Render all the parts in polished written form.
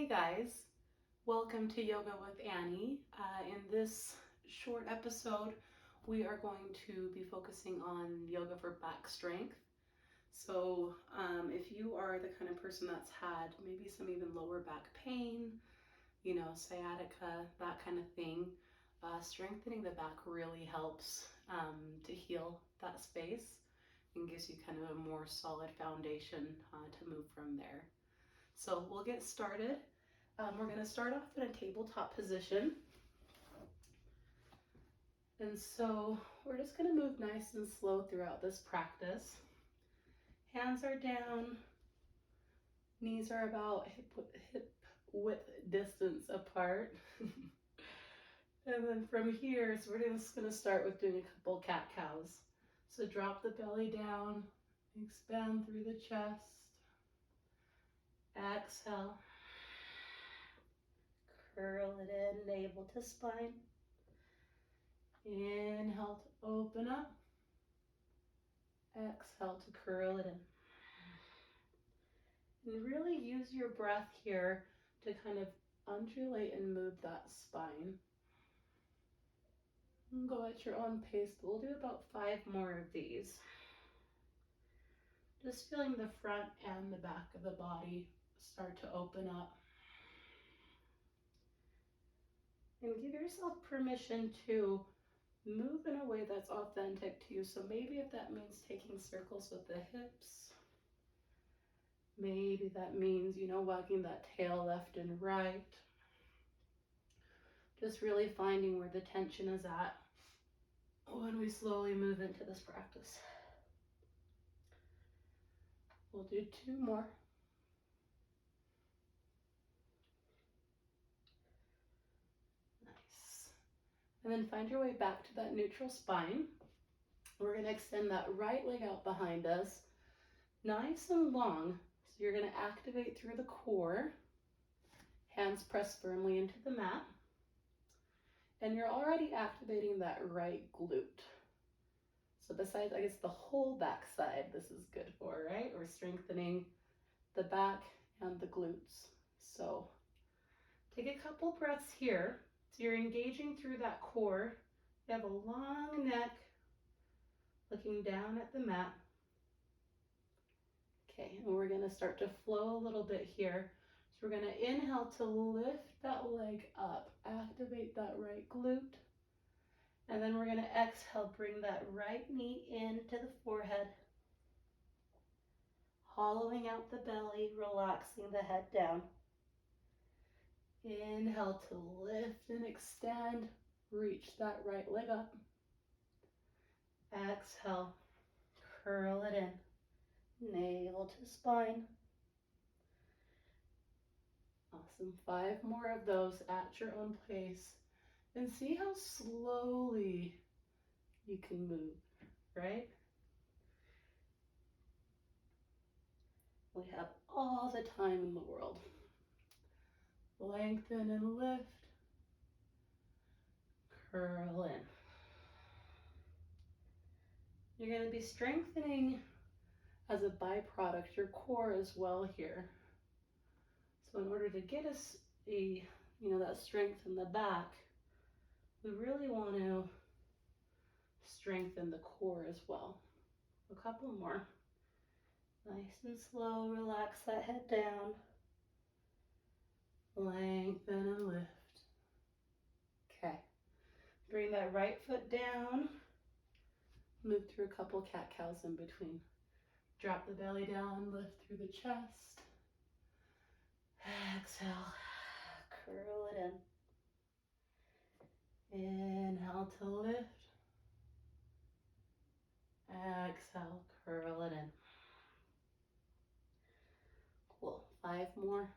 Hey guys, welcome to Yoga with Annie. In this short episode, we are going to be focusing on yoga for back strength. So if you are the kind of person that's had maybe some even lower back pain, sciatica, that kind of thing, strengthening the back really helps to heal that space and gives you kind of a more solid foundation to move from there. So we'll get started. We're going to start off in a tabletop position. And so we're just going to move nice and slow throughout this practice. Hands are down, knees are about hip width distance apart. And then from here, so we're just going to start with doing a couple cat-cows. So drop the belly down, expand through the chest. Exhale. Curl it in, navel to spine. Inhale to open up. Exhale to curl it in. And really use your breath here to kind of undulate and move that spine. And go at your own pace. We'll do about 5 more of these. Just feeling the front and the back of the body start to open up. And give yourself permission to move in a way that's authentic to you. So maybe if that means taking circles with the hips, maybe that means, wagging that tail left and right. Just really finding where the tension is at when we slowly move into this practice. We'll do 2 more. Nice. And then find your way back to that neutral spine. We're going to extend that right leg out behind us, nice and long. So you're going to activate through the core. Hands press firmly into the mat. And you're already activating that right glute. So besides, I guess, the whole back side, this is good for, right? We're strengthening the back and the glutes. So take a couple breaths here. So you're engaging through that core. You have a long neck, looking down at the mat. Okay, and we're going to start to flow a little bit here. So we're going to inhale to lift that leg up, activate that right glute. And then we're going to exhale, bring that right knee into the forehead, hollowing out the belly, relaxing the head down. Inhale to lift and extend, reach that right leg up. Exhale, curl it in, navel to spine. Awesome, 5 more of those at your own pace. And see how slowly you can move, right? We have all the time in the world. Lengthen and lift, curl in. You're going to be strengthening as a byproduct your core as well here. So in order to get us that strength in the back, we really want to strengthen the core as well. A couple more. Nice and slow, relax that head down. Lengthen and lift. Okay. Bring that right foot down. Move through a couple cat-cows in between. Drop the belly down, lift through the chest. Exhale, curl it in. Inhale to lift. Exhale, curl it in. Cool, 5 more.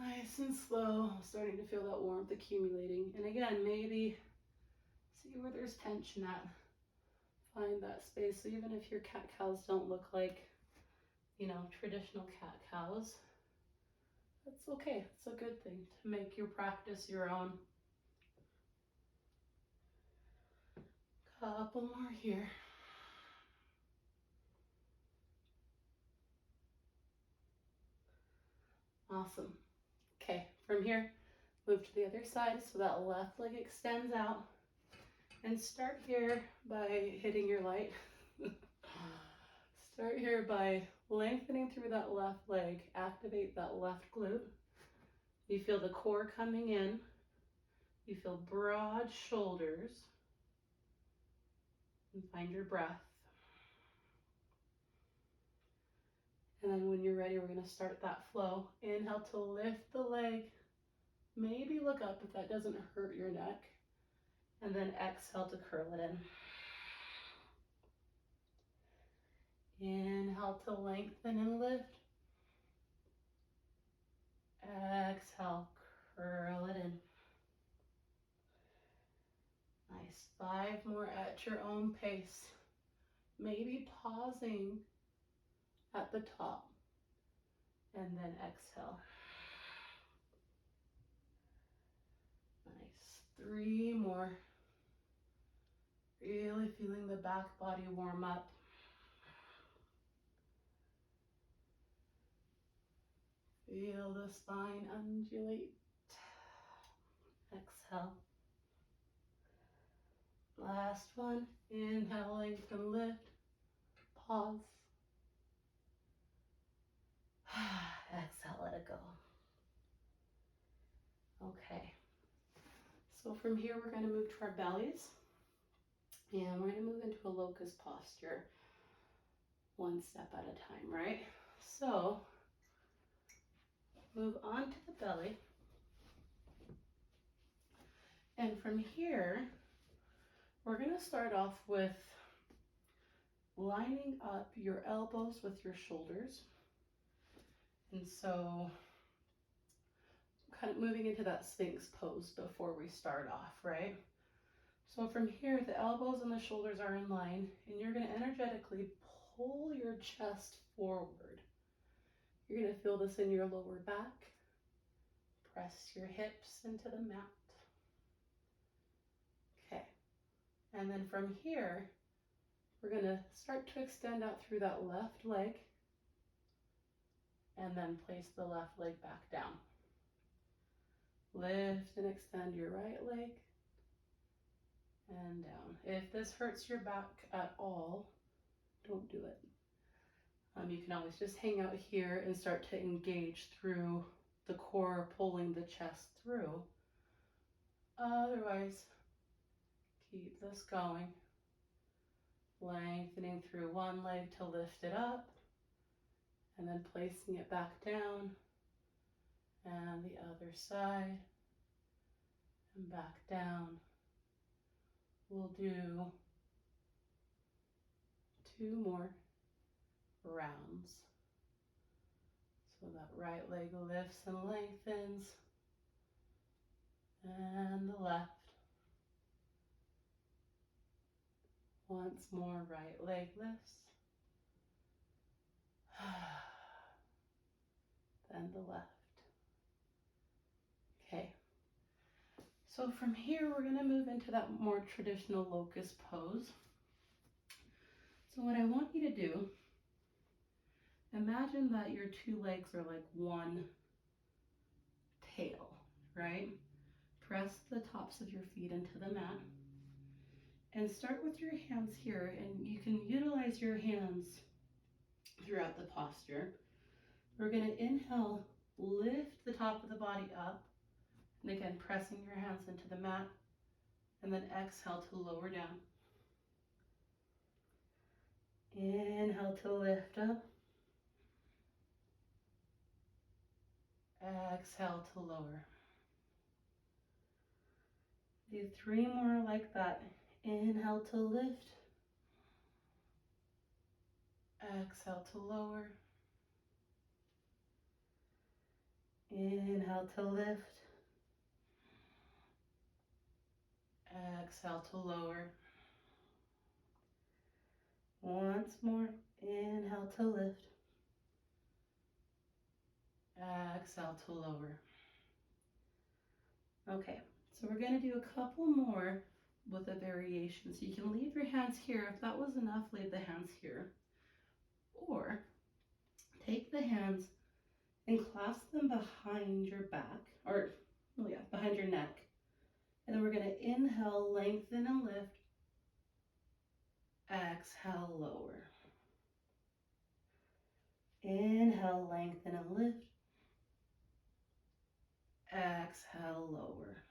Nice and slow, starting to feel that warmth accumulating. And again, maybe see where there's tension at. Find that space. So even if your cat-cows don't look like, traditional cat-cows, that's okay. It's a good thing to make your practice your own. Couple more here. Awesome. Okay, from here, move to the other side so that left leg extends out. And start here by hitting your light. Start here by lengthening through that left leg. Activate that left glute. You feel the core coming in. You feel broad shoulders. And find your breath. And then when you're ready, we're going to start that flow. Inhale to lift the leg. Maybe look up if that doesn't hurt your neck. And then exhale to curl it in. Inhale to lengthen and lift. Exhale, curl it in. Nice. 5 more at your own pace. Maybe pausing at the top. And then exhale. Nice. 3 more. Really feeling the back body warm up. Feel the spine undulate. Exhale. Last one. Inhale, lengthen, lift. Pause. Exhale, let it go. Okay. So from here, we're going to move to our bellies. And we're going to move into a locust posture. One step at a time, right? So move on to the belly. And from here, we're going to start off with lining up your elbows with your shoulders. And so kind of moving into that Sphinx pose before we start off, right? So from here, the elbows and the shoulders are in line, and you're going to energetically pull your chest forward. You're going to feel this in your lower back. Press your hips into the mat. Okay. And then from here, we're going to start to extend out through that left leg, and then place the left leg back down. Lift and extend your right leg, and down. If this hurts your back at all, don't do it. You can always just hang out here and start to engage through the core, pulling the chest through. Otherwise, keep this going. Lengthening through one leg to lift it up, and then placing it back down, and the other side, and back down. We'll do 2 more rounds. So that right leg lifts and lengthens, and the left. Once more, right leg lifts, then the left. Okay. So from here, we're going to move into that more traditional locust pose. So what I want you to do, imagine that your 2 legs are like one tail, right? Press the tops of your feet into the mat. And start with your hands here, and you can utilize your hands throughout the posture. We're going to inhale, lift the top of the body up, and again, pressing your hands into the mat, and then exhale to lower down. Inhale to lift up. Exhale to lower. Do 3 more like that. Inhale to lift. Exhale to lower. Inhale to lift. Exhale to lower. Once more. Inhale to lift. Exhale to lower. Okay, so we're going to do a couple more with a variation. So you can leave your hands here. If that was enough, leave the hands here. Or take the hands and clasp them behind your back, or, oh yeah, behind your neck. And then we're going to inhale, lengthen and lift. Exhale, lower. Inhale, lengthen and lift. Exhale, lower.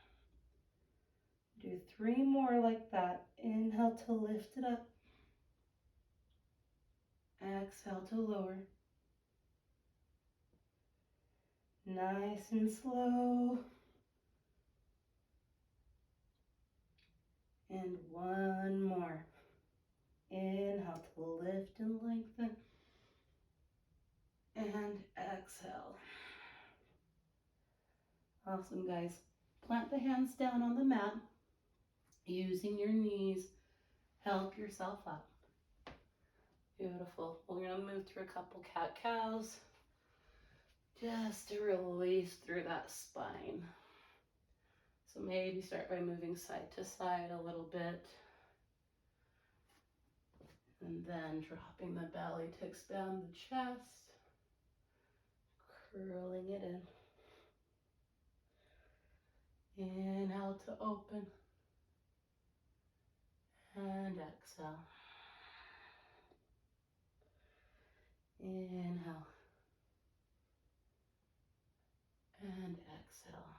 Do 3 more like that. Inhale to lift it up. Exhale to lower. Nice and slow. And 1 more. Inhale to lift and lengthen. And exhale. Awesome, guys. Plant the hands down on the mat. Using your knees, help yourself up. Beautiful. We're going to move through a couple cat-cows just to release through that spine. So maybe start by moving side to side a little bit. And then dropping the belly to expand the chest. Curling it in. Inhale to open. And exhale. Inhale. And exhale.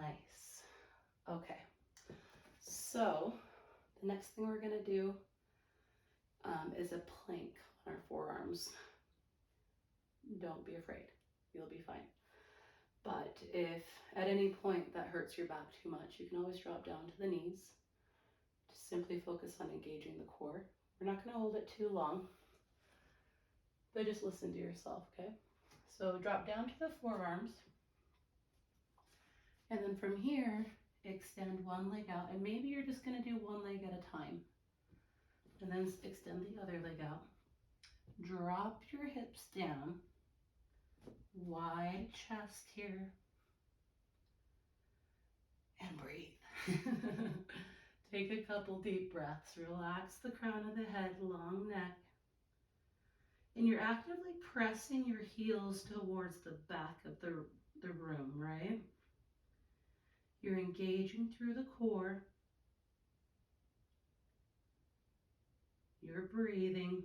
Nice. Okay. So the next thing we're going to do is a plank on our forearms. Don't be afraid. You'll be fine. But if at any point that hurts your back too much, you can always drop down to the knees. Just simply focus on engaging the core. We're not going to hold it too long, but just listen to yourself, okay? So drop down to the forearms. And then from here, extend one leg out. And maybe you're just going to do one leg at a time. And then extend the other leg out. Drop your hips down. Wide chest here. And breathe. Take a couple deep breaths. Relax the crown of the head, long neck. And you're actively pressing your heels towards the back of the room, right? You're engaging through the core. You're breathing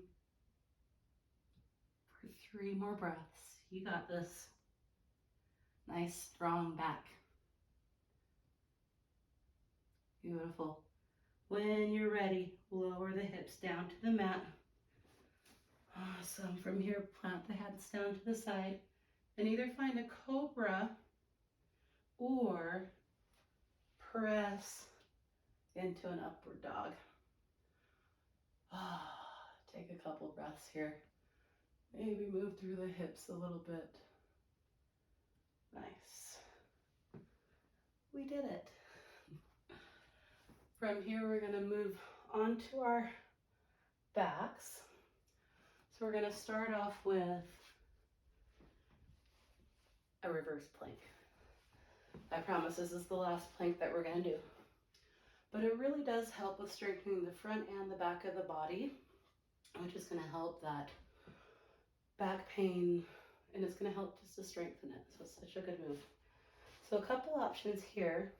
for 3 more breaths. You got this. Nice, strong back. Beautiful. When you're ready, lower the hips down to the mat. Awesome. From here, plant the hands down to the side and either find a cobra or press into an upward dog. Take a couple breaths here. Maybe move through the hips a little bit. Nice. We did it. From here, we're going to move onto our backs. So we're going to start off with a reverse plank. I promise this is the last plank that we're going to do. But it really does help with strengthening the front and the back of the body, which is going to help that back pain, and it's going to help just to strengthen it. So it's such a good move. So a couple options here.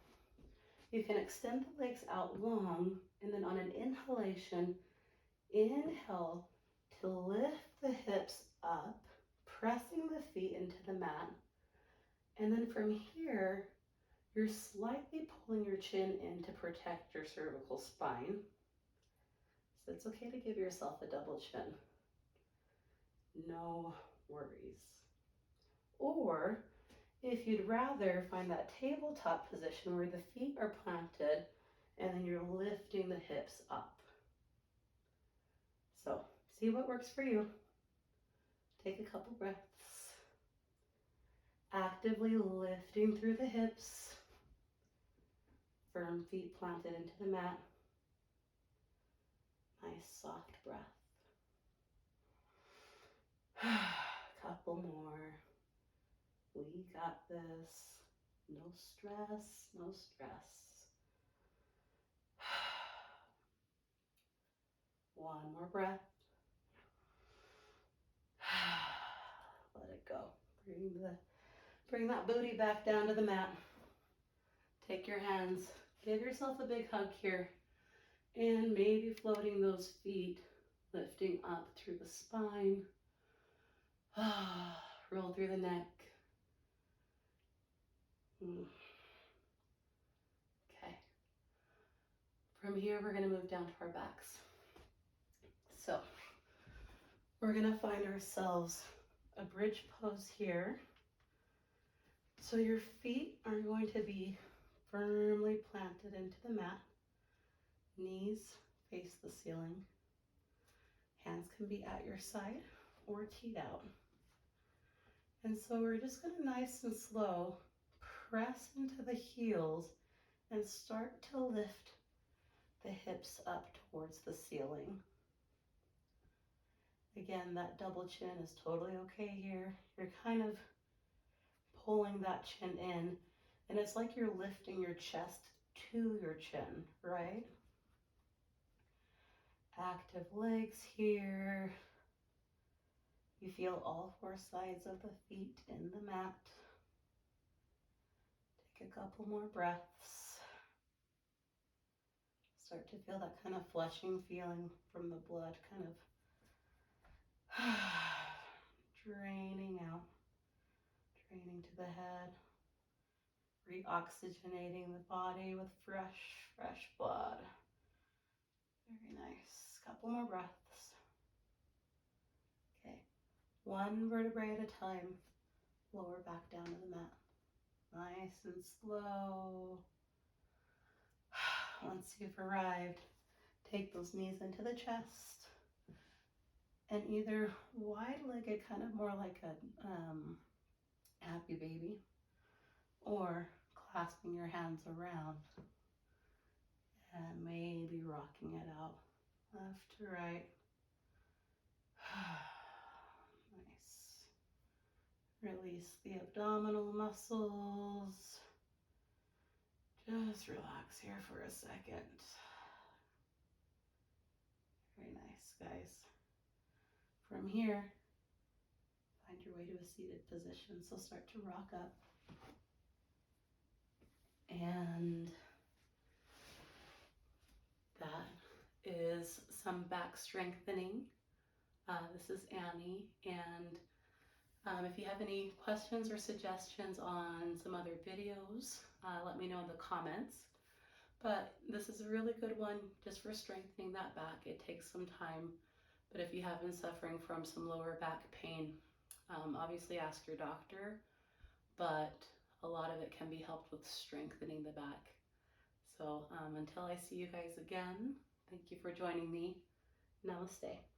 You can extend the legs out long, and then on an inhalation, inhale to lift the hips up, pressing the feet into the mat. And then from here, you're slightly pulling your chin in to protect your cervical spine. So it's okay to give yourself a double chin. No worries. Or if you'd rather, find that tabletop position where the feet are planted and then you're lifting the hips up. So see what works for you. Take a couple breaths. Actively lifting through the hips. Firm feet planted into the mat. Nice soft breath. Couple more. We got this. No stress, no stress. One more breath. Bring that booty back down to the mat. Take your hands, give yourself a big hug here, and maybe floating those feet, lifting up through the spine. Roll through the neck. Okay. From here, we're going to move down to our backs. So we're going to find ourselves a bridge pose here. So your feet are going to be firmly planted into the mat. Knees face the ceiling. Hands can be at your side or teed out. And so we're just going to nice and slow press into the heels and start to lift the hips up towards the ceiling. Again, that double chin is totally okay here. You're kind of pulling that chin in, and it's like you're lifting your chest to your chin, right? Active legs here. You feel all four sides of the feet in the mat. Take a couple more breaths. Start to feel that kind of flushing feeling from the blood kind of draining out, draining to the head, reoxygenating the body with fresh blood. Very nice. Couple more breaths. Okay. One vertebrae at a time. Lower back down to the mat. Nice and slow. Once you've arrived, take those knees into the chest and either wide-legged, kind of more like a happy baby, or clasping your hands around and maybe rocking it out left to right. Nice. Release the abdominal muscles. Just relax here for a second. Very nice, guys. From here, find your way to a seated position. So start to rock up. And that is some back strengthening. This is Annie, and if you have any questions or suggestions on some other videos, let me know in the comments. But this is a really good one just for strengthening that back. It takes some time, but if you have been suffering from some lower back pain, obviously ask your doctor, but a lot of it can be helped with strengthening the back. So until I see you guys again, thank you for joining me. Namaste.